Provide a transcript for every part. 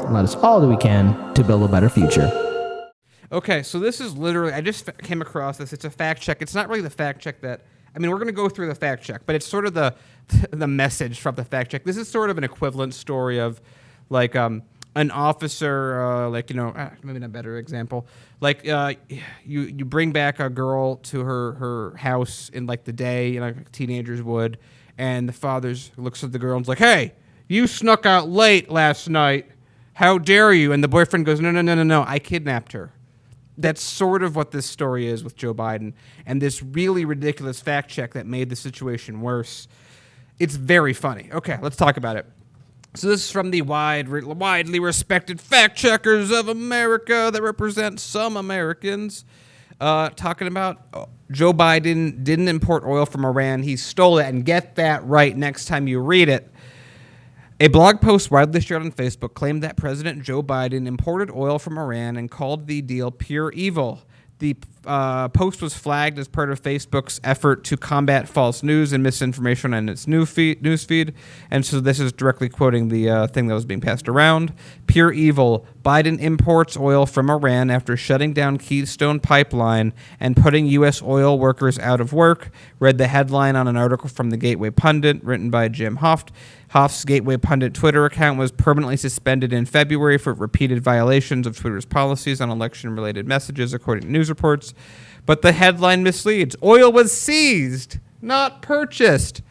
and let us all do we can to build a better future. Okay, so this is literally, I just came across this. It's a fact check. It's not really the fact check that, I mean, we're going to go through the fact check, but it's sort of the message from the fact check. This is sort of an equivalent story of, like, an officer, maybe not a better example. Like, you bring back a girl to her house in, like, the day, like teenagers would, and the father looks at the girl and's like, hey, you snuck out late last night. How dare you? And the boyfriend goes, no, I kidnapped her. That's sort of what this story is with Joe Biden, and this really ridiculous fact check that made the situation worse. It's very funny. Okay, let's talk about it. So this is from the widely respected fact checkers of America that represent some Americans, talking about Joe Biden didn't import oil from Iran. He stole it, and get that right next time you read it. A blog post widely shared on Facebook claimed that President Joe Biden imported oil from Iran and called the deal pure evil. The post was flagged as part of Facebook's effort to combat false news and misinformation on its newsfeed. And so this is directly quoting the thing that was being passed around. Pure evil. Biden imports oil from Iran after shutting down Keystone Pipeline and putting U.S. oil workers out of work, read the headline on an article from the Gateway Pundit written by Jim Hoft. Hoft's Gateway Pundit Twitter account was permanently suspended in February for repeated violations of Twitter's policies on election-related messages, according to news reports. But the headline misleads. Oil was seized, not purchased.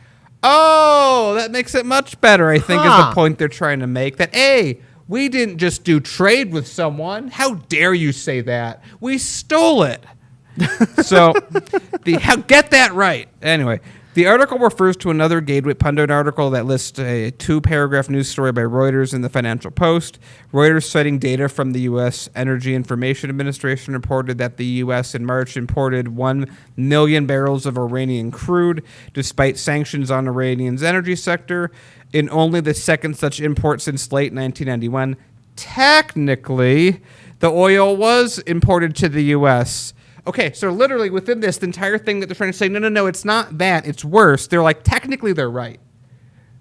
Oh, that makes it much better, I think, is the point they're trying to make. That, hey, we didn't just do trade with someone. How dare you say that? We stole it. So, get that right. Anyway. The article refers to another Gateway Pundit article that lists a 2-paragraph news story by Reuters in the Financial Post. Reuters, citing data from the U.S. Energy Information Administration, reported that the U.S. in March imported 1 million barrels of Iranian crude, despite sanctions on Iranian's energy sector, in only the second such import since late 1991. Technically, the oil was imported to the U.S., Okay, so literally within this, the entire thing that they're trying to say, no, it's not that, it's worse. They're like, technically they're right,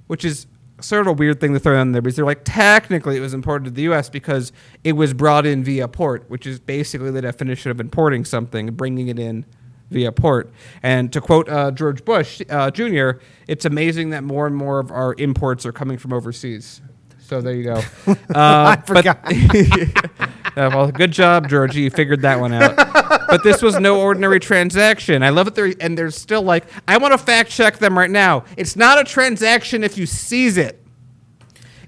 which is sort of a weird thing to throw in there, because they're like, technically it was imported to the U.S. because it was brought in via port, which is basically the definition of importing something, bringing it in via port. And to quote George Bush Jr., it's amazing that more and more of our imports are coming from overseas. So there you go. I forgot. Well, good job, Georgie. You figured that one out. But this was no ordinary transaction. I love it. They're still like, I want to fact check them right now. It's not a transaction if you seize it.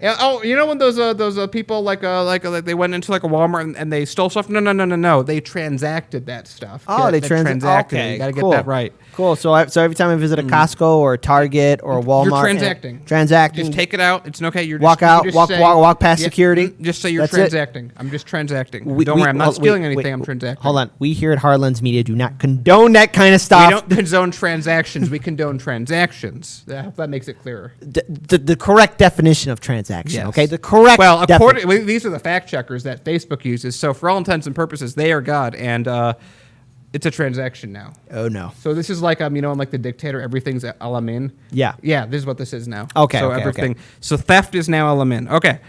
Oh, you know when those people like they went into like a Walmart and they stole stuff? No. They transacted that stuff. Oh, they transacted. Okay, you got to cool. get that right. Cool. So every time I visit a Costco or a Target or a Walmart, you're transacting. Transacting. Just take it out. It's okay. You're walk just, out. you just Walk past security. Just say you're That's transacting. I'm just transacting. Don't worry. I'm not stealing anything. I'm transacting. Hold on. We here at Heartlands Media do not condone that kind of stuff. We don't condone transactions. We condone transactions. That makes it clearer. The correct definition of transaction. Yes. Okay. The correct. Well, these are the fact checkers that Facebook uses. So for all intents and purposes, they are God, and it's a transaction now. Oh no. So this is like in like The Dictator, everything's alamin. Yeah. Yeah. This is what this is now. Okay. So okay, everything. Okay. So theft is now alamin. Okay.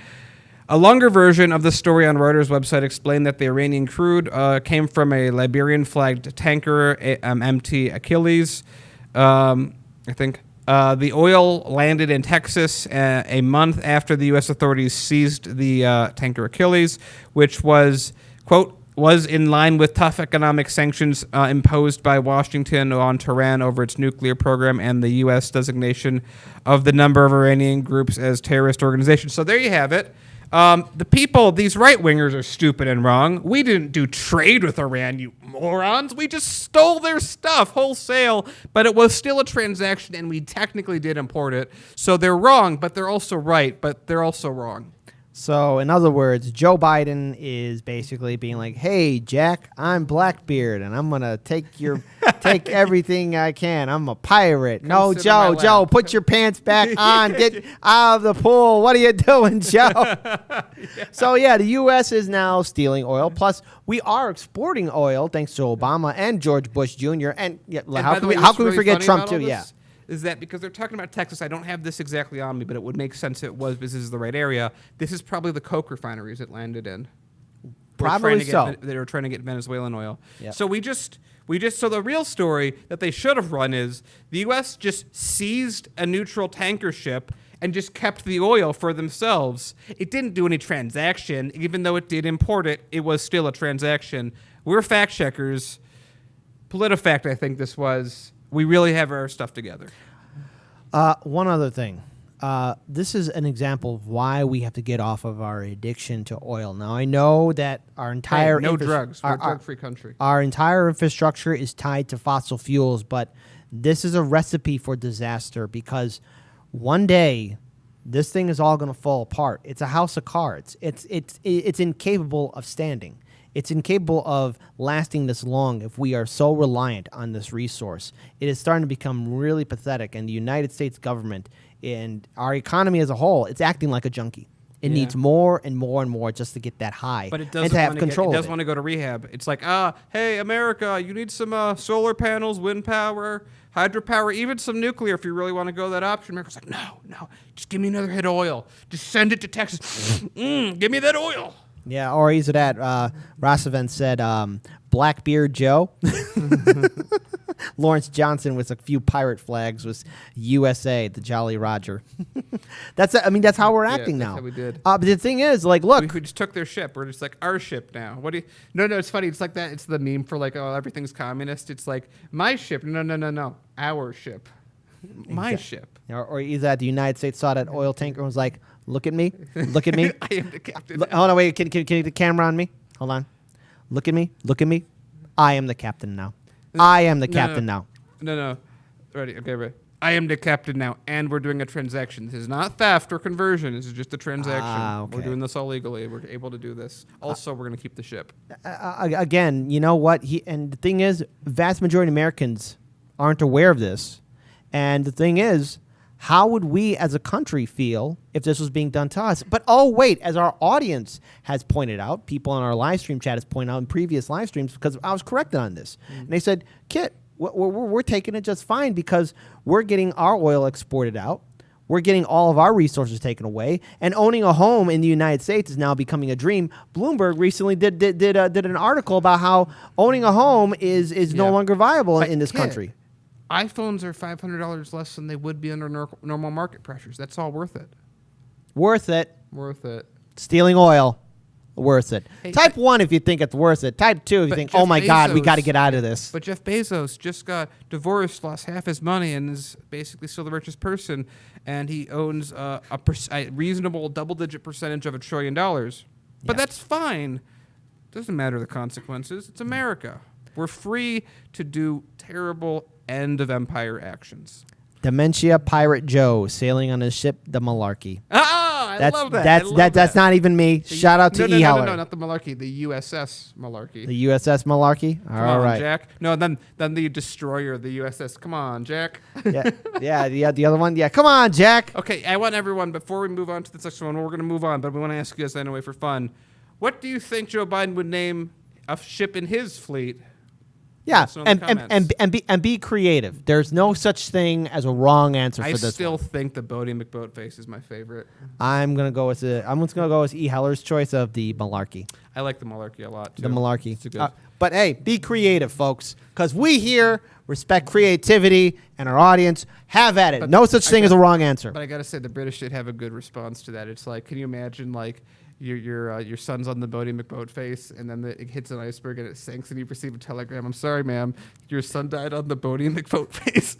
A longer version of the story on Reuters' website explained that the Iranian crude came from a Liberian-flagged tanker, MT Achilles, I think. The oil landed in Texas a month after the U.S. authorities seized the tanker Achilles, which was, quote, was in line with tough economic sanctions imposed by Washington on Tehran over its nuclear program and the U.S. designation of the number of Iranian groups as terrorist organizations. So there you have it. The people, these right-wingers are stupid and wrong. We didn't do trade with Iran, you morons. We just stole their stuff wholesale, but it was still a transaction, and we technically did import it. So they're wrong, but they're also right, but they're also wrong. So, in other words, Joe Biden is basically being like, "Hey, Jack, I'm Blackbeard, and I'm gonna take everything I can. I'm a pirate." No, Joe, put your pants back on. Get out of the pool. What are you doing, Joe? Yeah. So, yeah, the U.S. is now stealing oil. Plus, we are exporting oil thanks to Obama and George Bush Jr. And how can we forget Trump too? Yeah. is that because they're talking about Texas, I don't have this exactly on me, but it would make sense if it was because this is the right area. This is probably the coke refineries it landed in. Probably so. They were trying to get Venezuelan oil. Yep. So so the real story that they should have run is the U.S. just seized a neutral tanker ship and just kept the oil for themselves. It didn't do any transaction. Even though it did import it, it was still a transaction. We're fact checkers. PolitiFact, I think this was. We really have our stuff together. One other thing. This is an example of why we have to get off of our addiction to oil. Now, I know that our entire No drugs. We're a drug-free country. Our entire infrastructure is tied to fossil fuels, but this is a recipe for disaster because one day this thing is all going to fall apart. It's a house of cards. It's incapable of standing. It's incapable of lasting this long if we are so reliant on this resource. It is starting to become really pathetic, and the United States government and our economy as a whole, it's acting like a junkie. It needs more and more and more just to get that high, but it and doesn't to have want control. It of doesn't want to go to rehab. It's like, hey, America, you need some solar panels, wind power, hydropower, even some nuclear if you really want to go that option. America's like, no, just give me another hit of oil. Just send it to Texas. Give me that oil. Yeah, or either that. Rossevin said, Blackbeard Joe. Lawrence Johnson with a few pirate flags was USA, the Jolly Roger. That's how we're acting now. That's how we did. But the thing is, like, look. We just took their ship. We're just like, our ship now. What do you... No, it's funny. It's like that. It's the meme for like, oh, everything's communist. It's like, my ship. No. Our ship. My ship. Or either that the United States saw that oil tanker and was like, look at me. Look at me. I am the captain. Hold on, wait. Can you get the camera on me? Hold on. Look at me. I am the captain now. I am the captain now. No. Ready. Okay, ready. I am the captain now, and we're doing a transaction. This is not theft or conversion. This is just a transaction. Okay. We're doing this all legally. We're able to do this. Also, we're going to keep the ship. Again, you know what? And the thing is, vast majority of Americans aren't aware of this. And the thing is, how would we as a country feel if this was being done to us? But oh, wait, as our audience has pointed out, people in our live stream chat has pointed out in previous live streams, because I was corrected on this. And they said, Kit, we're taking it just fine because we're getting our oil exported out. We're getting all of our resources taken away. And owning a home in the United States is now becoming a dream. Bloomberg recently did an article about how owning a home is no longer viable in this country. iPhones are $500 less than they would be under normal market pressures. That's all worth it. Worth it. Stealing oil. Worth it. Hey, Type 1 if you think it's worth it. Type 2 if you think, Jeff oh my God, we Bezos- got to get out of this. But Jeff Bezos just got divorced, lost half his money, and is basically still the richest person. And he owns a reasonable double-digit percentage of $1 trillion. But that's fine. Doesn't matter the consequences. It's America. We're free to do terrible end of empire actions. Dementia Pirate Joe sailing on his ship, the Malarkey. I love that. That's not even me. Shout out to E. Heller. No, not the Malarkey. The USS Malarkey. The USS Malarkey. Come All on, right, Jack. No, then the destroyer, the USS. Come on, Jack. yeah. The other one. Yeah, come on, Jack. Okay, I want everyone, before we move on to the next one, we're going to move on, but we want to ask you guys anyway for fun. What do you think Joe Biden would name a ship in his fleet? Yeah, Let us know in the comments. and be creative. There's no such thing as a wrong answer for I this. still think the Bodie McBoatface is my favorite. I'm just gonna go with E. Heller's choice of the Malarkey. I like the Malarkey a lot too. The Malarkey. It's a good. But hey, be creative, folks, because we here respect creativity, and our audience have at it. But No such thing as a wrong answer. But I gotta say, the British did have a good response to that. It's like, can you imagine, like, your son's on the Bodie McBoatface, and then it hits an iceberg and it sinks, and you receive a telegram. I'm sorry, ma'am, your son died on the Bodie McBoatface.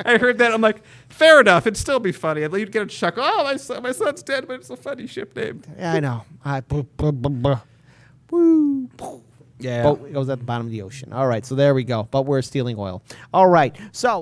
I heard that. I'm like, fair enough. It'd still be funny. You'd get a chuckle. Oh, my son's dead, but it's a funny ship name. Yeah, I know. Woo. Yeah. Boat goes at the bottom of the ocean. All right, so there we go. But we're stealing oil. All right, so.